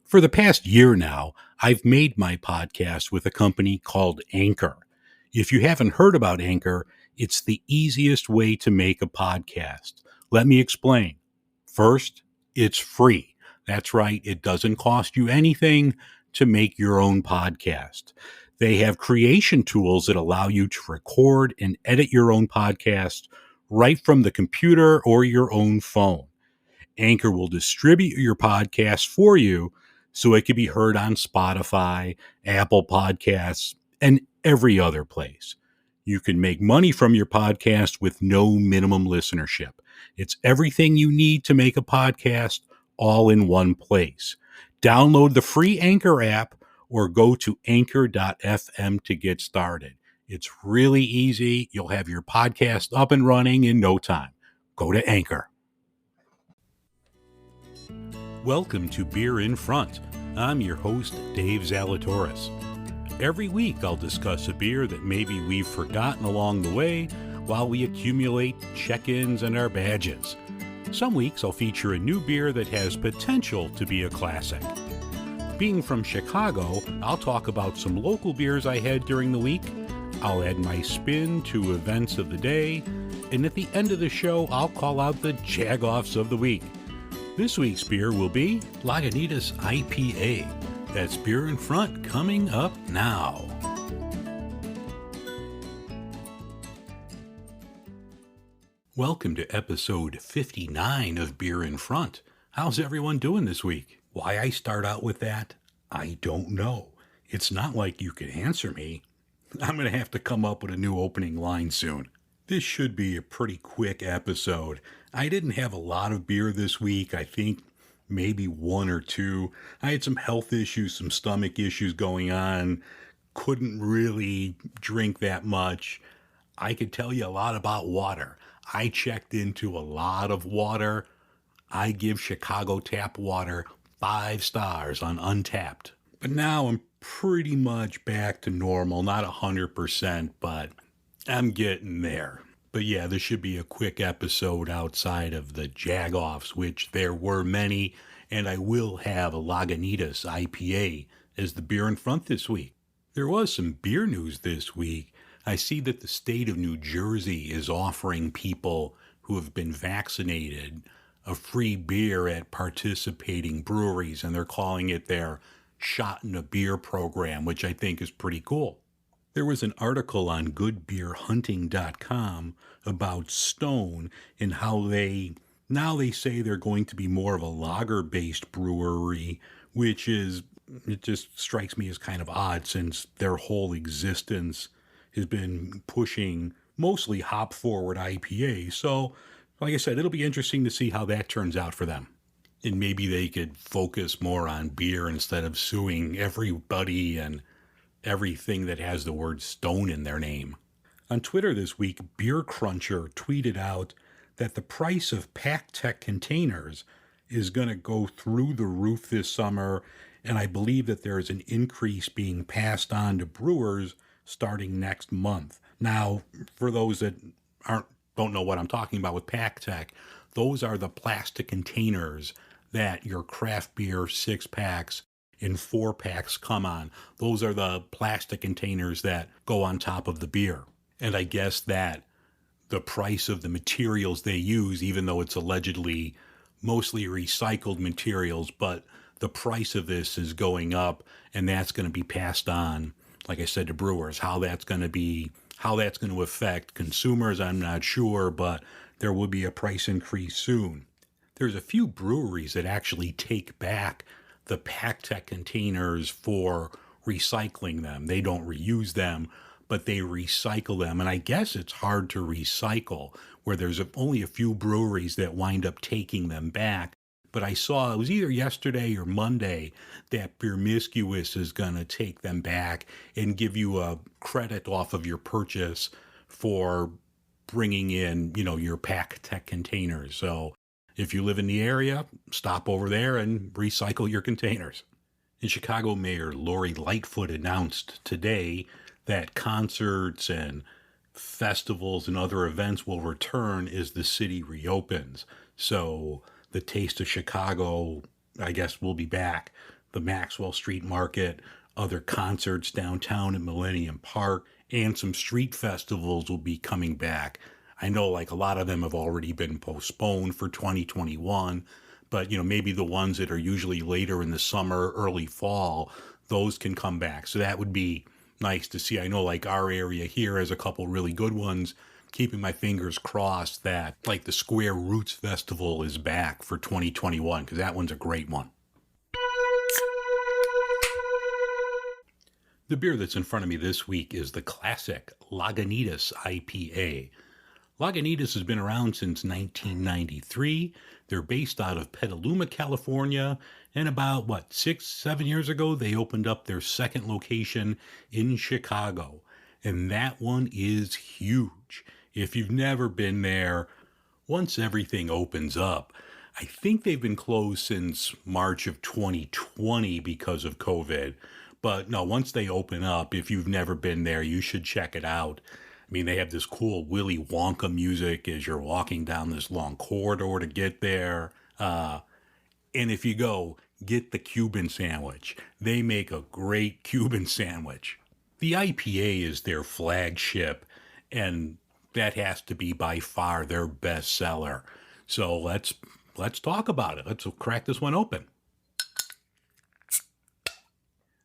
For the past year now, I've made my podcast with a company called Anchor. If you haven't heard about Anchor, it's the easiest way to make a podcast. Let me explain. First, it's free. That's right, it doesn't cost you anything to make your own podcast. They have creation tools that allow you to record and edit your own podcast right from the computer or your own phone. Anchor will distribute your podcast for you so it can be heard on Spotify, Apple Podcasts, and every other place. You can make money from your podcast with no minimum listenership. It's everything you need to make a podcast all in one place. Download the free Anchor app or go to anchor.fm to get started. It's really easy. You'll have your podcast up and running in no time. Go to Anchor. Welcome to Beer in Front. I'm your host, Dave Zalatoris. Every week I'll discuss a beer that maybe we've forgotten along the way while we accumulate check-ins and our badges. Some weeks I'll feature a new beer that has potential to be a classic. Being from Chicago, I'll talk about some local beers I had during the week. I'll add my spin to events of the day, and at the end of the show I'll call out the Jagoffs of the week. This week's beer will be Lagunitas IPA. That's Beer in Front coming up now. Welcome to episode 59 of Beer in Front. How's everyone doing this week? Why I start out with that, I don't know. It's not like you can answer me. I'm going to have to come up with a new opening line soon. This should be a pretty quick episode. I didn't have a lot of beer this week. I think maybe one or two. I had some health issues, some stomach issues going on. Couldn't really drink that much. I could tell you a lot about water. I checked into a lot of water. I give Chicago tap water 5 stars on Untapped. But now I'm pretty much back to normal. Not 100%, but I'm getting there. But yeah, this should be a quick episode outside of the Jagoffs, which there were many, and I will have a Lagunitas IPA as the beer in front this week. There was some beer news this week. I see that the state of New Jersey is offering people who have been vaccinated a free beer at participating breweries, and they're calling it their Shot in a Beer program, which I think is pretty cool. There was an article on goodbeerhunting.com about Stone and how they say they're going to be more of a lager-based brewery, which is, it just strikes me as kind of odd since their whole existence has been pushing mostly hop-forward IPA. So, like I said, it'll be interesting to see how that turns out for them. And maybe they could focus more on beer instead of suing everybody and everything that has the word Stone in their name. On Twitter this week, Beer Cruncher tweeted out that the price of PackTech containers is going to go through the roof this summer, and I believe that there is an increase being passed on to brewers starting next month. Now, for those that don't know what I'm talking about with PackTech, those are the plastic containers that your craft beer 6-packs and 4-packs come on. Those are the plastic containers that go on top of the beer. And I guess that the price of the materials they use, even though it's allegedly mostly recycled materials, but the price of this is going up, and that's going to be passed on, like I said, to brewers. How that's going to affect consumers, I'm not sure, but there will be a price increase soon. There's a few breweries that actually take back the PackTech containers for recycling them. They don't reuse them, but they recycle them. And I guess it's hard to recycle, where there's only a few breweries that wind up taking them back. But I saw, it was either yesterday or Monday, that Beermiscuous is going to take them back and give you a credit off of your purchase for bringing in, your PackTech containers. So if you live in the area, stop over there and recycle your containers. And Chicago Mayor Lori Lightfoot announced today that concerts and festivals and other events will return as the city reopens. So the Taste of Chicago, I guess, will be back. the Maxwell Street Market, other concerts downtown at Millennium Park, and some street festivals will be coming back. I know like a lot of them have already been postponed for 2021, but maybe the ones that are usually later in the summer, early fall, those can come back. So that would be nice to see. I know like our area here has a couple really good ones. Keeping my fingers crossed that like the Square Roots Festival is back for 2021, because that one's a great one. The beer that's in front of me this week is the classic Lagunitas IPA. Lagunitas has been around since 1993. They're based out of Petaluma, California, and about, 6-7 years ago, they opened up their second location in Chicago. And that one is huge. If you've never been there, once everything opens up, I think they've been closed since March of 2020 because of COVID. But no, once they open up, if you've never been there, you should check it out. I mean, they have this cool Willy Wonka music as you're walking down this long corridor to get there. And if you go, get the Cuban sandwich. They make a great Cuban sandwich. The IPA is their flagship, and that has to be by far their best seller. So let's talk about it. Let's crack this one open.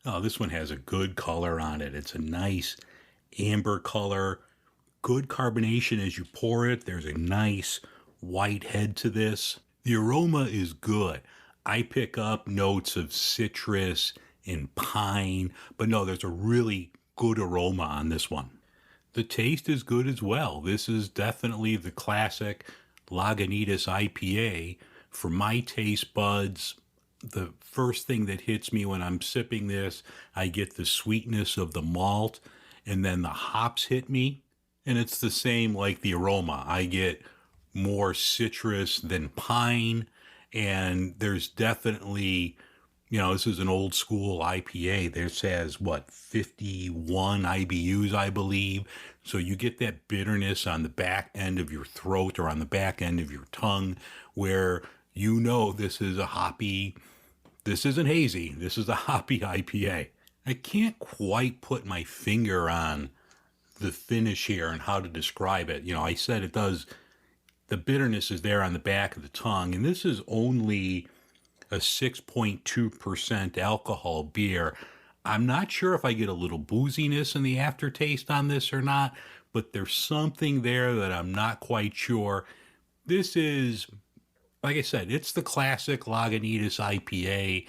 Oh, this one has a good color on it. It's a nice amber color, good carbonation as you pour it. There's a nice white head to this. The aroma is good. I pick up notes of citrus and pine, but no, there's a really good aroma on this one. The taste is good as well. This is definitely the classic Lagunitas IPA. For my taste buds, the first thing that hits me when I'm sipping this, I get the sweetness of the malt, and then the hops hit me. And it's the same like the aroma. I get more citrus than pine, and there's definitely, this is an old school IPA. This has 51 IBUs, I believe. So you get that bitterness on the back end of your throat or on the back end of your tongue where this is a hoppy, this isn't hazy, this is a hoppy IPA. I can't quite put my finger on the finish here and how to describe it. I said it does, the bitterness is there on the back of the tongue, and this is only a 6.2% alcohol beer. I'm not sure if I get a little booziness in the aftertaste on this or not, but there's something there that I'm not quite sure. This is, like I said, it's the classic Lagunitas IPA.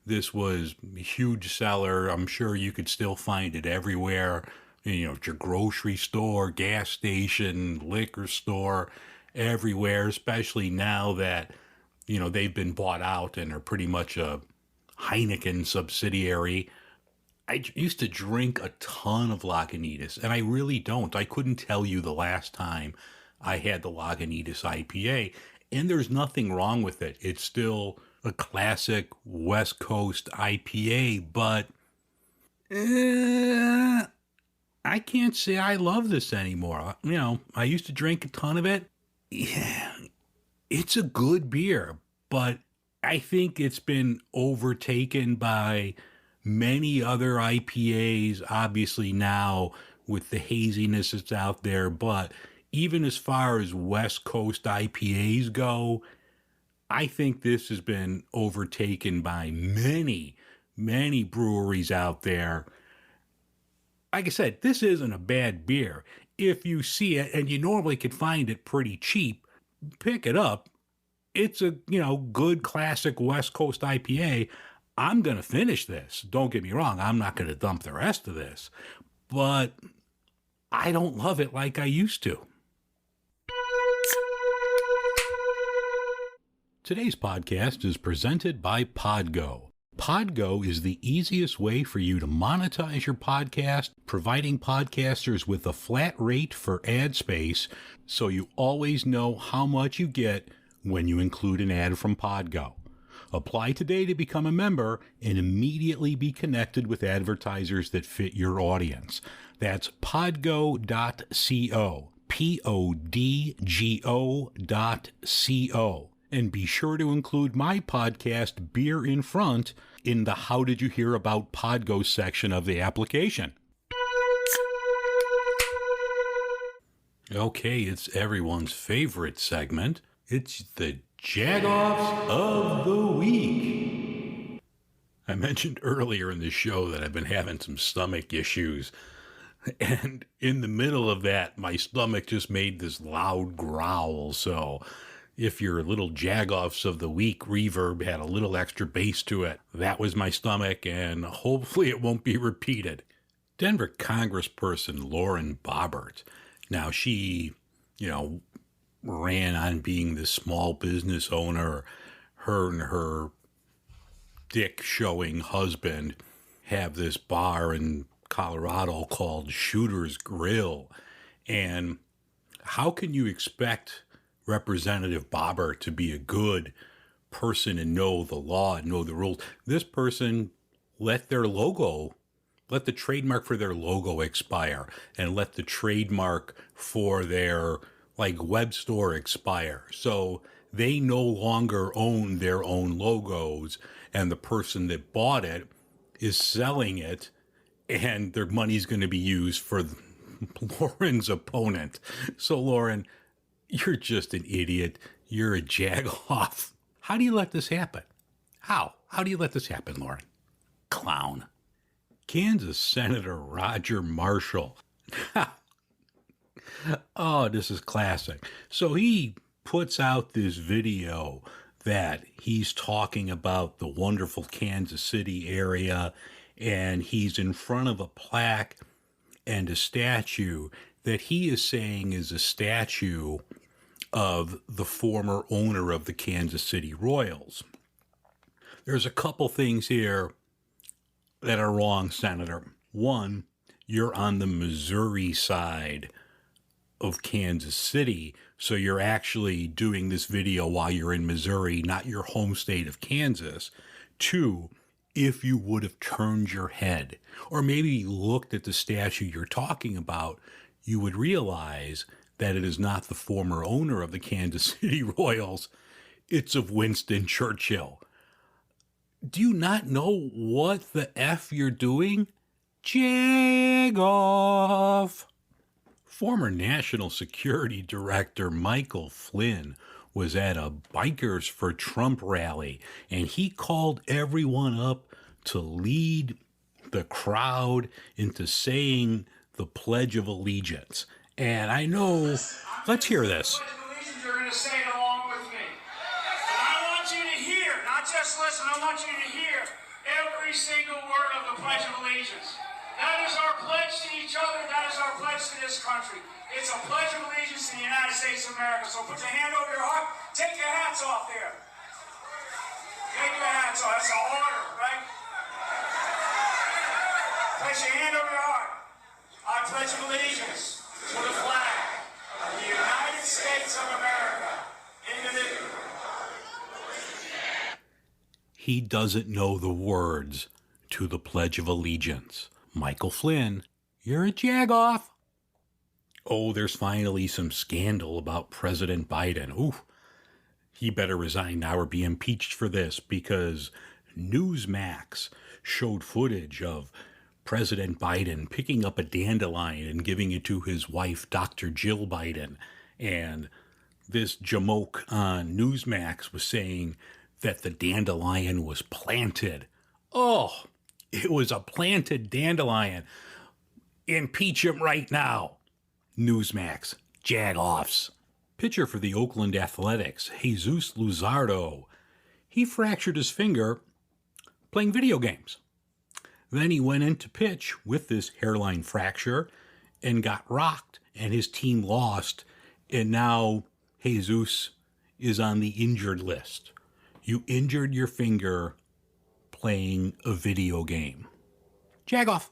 This was a huge seller. I'm sure you could still find it everywhere. At your grocery store, gas station, liquor store, everywhere, especially now that, they've been bought out and are pretty much a Heineken subsidiary. I used to drink a ton of Lagunitas, and I really don't. I couldn't tell you the last time I had the Lagunitas IPA, and there's nothing wrong with it. It's still a classic West Coast IPA, but I can't say I love this anymore. I used to drink a ton of it. Yeah, it's a good beer, but I think it's been overtaken by many other IPAs, obviously now with the haziness that's out there. But even as far as West Coast IPAs go, I think this has been overtaken by many, many breweries out there. Like I said, this isn't a bad beer. If you see it, and you normally could find it pretty cheap, pick it up. It's a, good classic West Coast IPA. I'm going to finish this. Don't get me wrong. I'm not going to dump the rest of this. But I don't love it like I used to. Today's podcast is presented by Podgo. Podgo is the easiest way for you to monetize your podcast, providing podcasters with a flat rate for ad space, so you always know how much you get when you include an ad from Podgo. Apply today to become a member and immediately be connected with advertisers that fit your audience. That's podgo.co, Podgo.co. And be sure to include my podcast, Beer in Front, in the How Did You Hear About Podgo section of the application. Okay, it's everyone's favorite segment. It's the Jagoffs of the Week. I mentioned earlier in the show that I've been having some stomach issues. And in the middle of that, my stomach just made this loud growl. So if your little Jagoffs of the Week reverb had a little extra bass to it, that was my stomach, and hopefully it won't be repeated. Denver Congressperson Lauren Boebert. Now, she, ran on being this small business owner. Her and her dick-showing husband have this bar in Colorado called Shooter's Grill. And how can you expect Representative Boebert to be a good person and know the law and know the rules? This person let the trademark for their logo expire and let the trademark for their web store expire. So they no longer own their own logos, and the person that bought it is selling it, and their money's going to be used for Lauren's opponent. So Lauren, you're just an idiot. You're a jagoff. How do you let this happen? How do you let this happen, Lauren? Clown. Kansas Senator Roger Marshall. Oh, this is classic. So he puts out this video that he's talking about the wonderful Kansas City area, and he's in front of a plaque and a statue that he is saying is a statue of the former owner of the Kansas City Royals. There's a couple things here that are wrong, Senator. One, you're on the Missouri side of Kansas City, so you're actually doing this video while you're in Missouri, not your home state of Kansas. Two, if you would have turned your head or maybe looked at the statue you're talking about, you would realize that it is not the former owner of the Kansas City Royals. It's of Winston Churchill. Do you not know what the F you're doing? Jagoff. Former National Security Director Michael Flynn was at a Bikers for Trump rally, and he called everyone up to lead the crowd into saying the Pledge of Allegiance. And I know, let's hear this. Pledge of Allegiance, you're going to say it along with me. And I want you to hear, not just listen, I want you to hear every single word of the Pledge of Allegiance. That is our pledge to each other. That is our pledge to this country. It's a pledge of allegiance to the United States of America. So put your hand over your heart. Take your hats off there. Take your hats off. That's an order, right? Place your hand over your heart. I pledge of allegiance to the flag of the United States of America. Individual. He doesn't know the words to the Pledge of Allegiance. Michael Flynn, you're a jagoff. Oh, there's finally some scandal about President Biden. Ooh, he better resign now or be impeached for this, because Newsmax showed footage of President Biden picking up a dandelion and giving it to his wife, Dr. Jill Biden. And this jamoke on Newsmax was saying that the dandelion was planted. Oh, it was a planted dandelion. Impeach him right now. Newsmax, Jagoffs. Pitcher for the Oakland Athletics, Jesus Luzardo. He fractured his finger playing video games. Then he went in to pitch with this hairline fracture and got rocked, and his team lost. And now Jesus is on the injured list. You injured your finger playing a video game. Jagoff.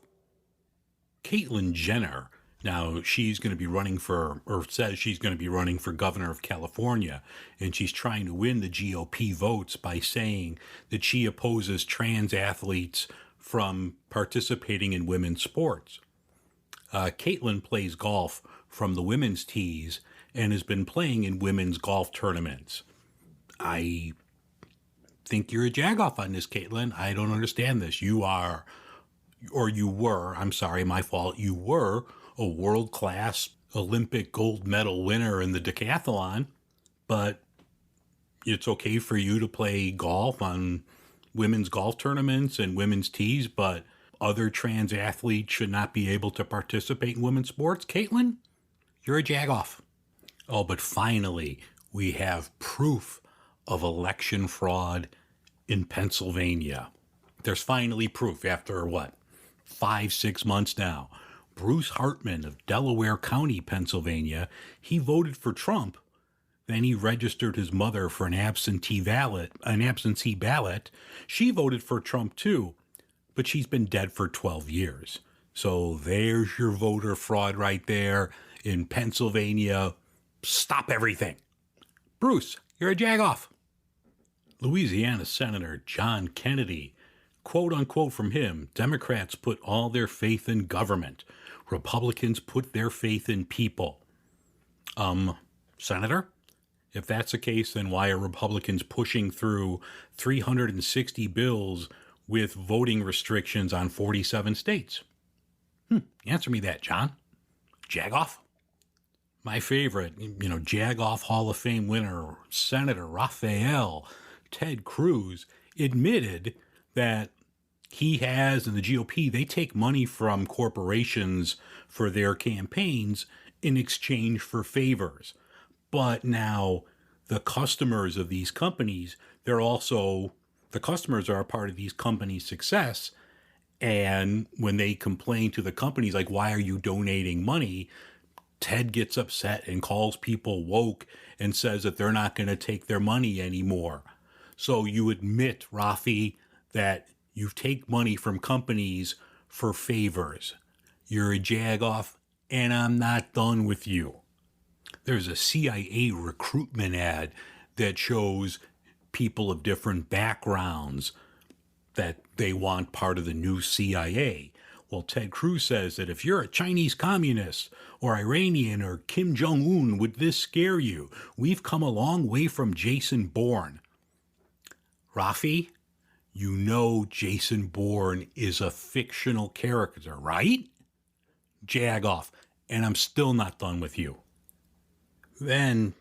Caitlyn Jenner, now she's going to be running for, or says she's going to be running for governor of California, and she's trying to win the GOP votes by saying that she opposes trans athletes from participating in women's sports. Caitlyn plays golf from the women's tees and has been playing in women's golf tournaments. I think you're a jagoff on this, Caitlin. I don't understand this. You are, or you were, I'm sorry, my fault. You were a world-class Olympic gold medal winner in the decathlon, but it's okay for you to play golf on women's golf tournaments and women's tees, but other trans athletes should not be able to participate in women's sports. Caitlin, you're a jagoff. Oh, but finally, we have proof of election fraud in Pennsylvania. There's finally proof after what? 5-6 months now. Bruce Hartman of Delaware County, Pennsylvania, he voted for Trump. Then he registered his mother for an absentee ballot. She voted for Trump too, but she's been dead for 12 years. So there's your voter fraud right there in Pennsylvania. Stop everything. Bruce, you're a jagoff. Louisiana Senator John Kennedy, quote unquote from him, Democrats put all their faith in government. Republicans put their faith in people. Senator? If that's the case, then why are Republicans pushing through 360 bills with voting restrictions on 47 states? Answer me that, John. Jagoff? My favorite, Jagoff Hall of Fame winner, Senator Raphael Ted Cruz, admitted that he has, and the GOP, they take money from corporations for their campaigns in exchange for favors. But now the customers of these companies, the customers are a part of these companies' success. And when they complain to the companies, like, why are you donating money? Ted gets upset and calls people woke and says that they're not going to take their money anymore. So you admit, Rafi, that you take money from companies for favors. You're a jagoff, and I'm not done with you. There's a CIA recruitment ad that shows people of different backgrounds that they want part of the new CIA. Well, Ted Cruz says that if you're a Chinese communist or Iranian or Kim Jong-un, would this scare you? We've come a long way from Jason Bourne. Rafi, you know Jason Bourne is a fictional character, right? Jagoff, and I'm still not done with you. Then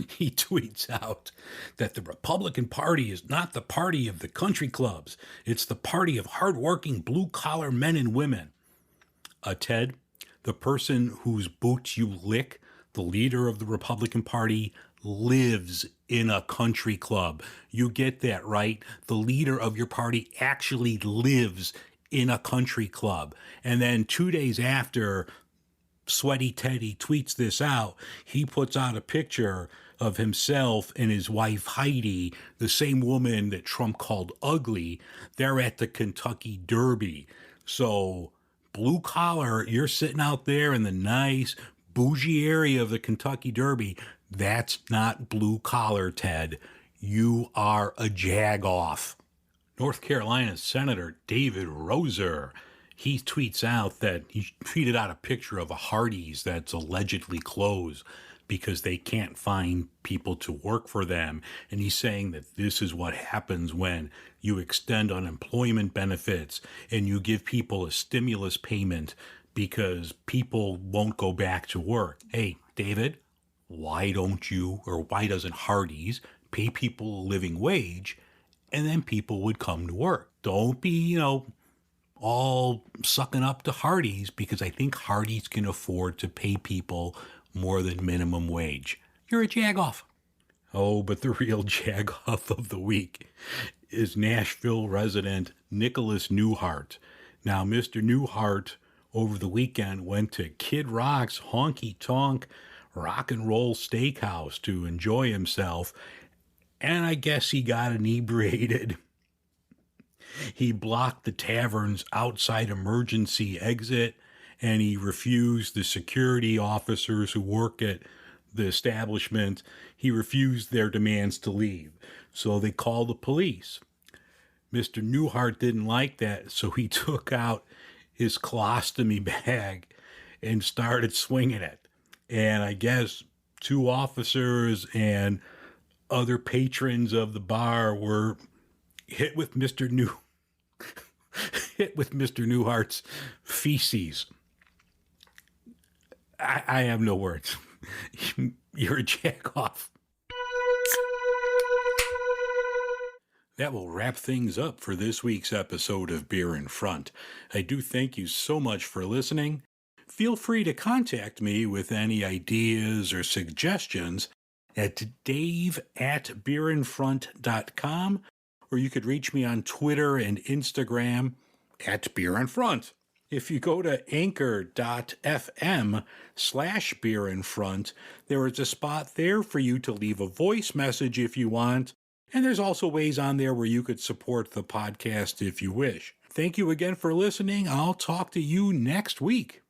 he tweets out that the Republican Party is not the party of the country clubs. It's the party of hardworking blue-collar men and women. Ted, the person whose boots you lick, the leader of the Republican Party, lives in a country club. You get that, right? The leader of your party actually lives in a country club. And then 2 days after Sweaty Teddy tweets this out, he puts out a picture of himself and his wife Heidi, the same woman that Trump called ugly. They're at the Kentucky Derby. So blue collar, you're sitting out there in the nice bougie area of the Kentucky Derby. That's not blue collar, Ted. You are a jagoff. North Carolina Senator David Roser, he tweets out that he tweeted out a picture of a Hardee's that's allegedly closed because they can't find people to work for them. And he's saying that this is what happens when you extend unemployment benefits and you give people a stimulus payment because people won't go back to work. Hey, David, why doesn't Hardee's pay people a living wage and then people would come to work? Don't be, all sucking up to Hardee's, because I think Hardee's can afford to pay people more than minimum wage. You're a jagoff. Oh, but the real jagoff of the week is Nashville resident Nicholas Newhart. Now, Mr. Newhart over the weekend went to Kid Rock's Honky Tonk Rock and Roll Steakhouse to enjoy himself, and I guess he got inebriated. He blocked the tavern's outside emergency exit, and he refused the security officers who work at the establishment, he refused their demands to leave. So they called the police. Mr. Newhart didn't like that, so he took out his colostomy bag and started swinging it. And I guess two officers and other patrons of the bar were hit with Mr. Newhart's feces. I have no words. You're a jack-off. That will wrap things up for this week's episode of Beer in Front. I do thank you so much for listening. Feel free to contact me with any ideas or suggestions at dave@beerinfront.com, or you could reach me on Twitter and Instagram at Beer in Front. If you go to anchor.fm/beerinfront, there is a spot there for you to leave a voice message if you want. And there's also ways on there where you could support the podcast if you wish. Thank you again for listening. I'll talk to you next week.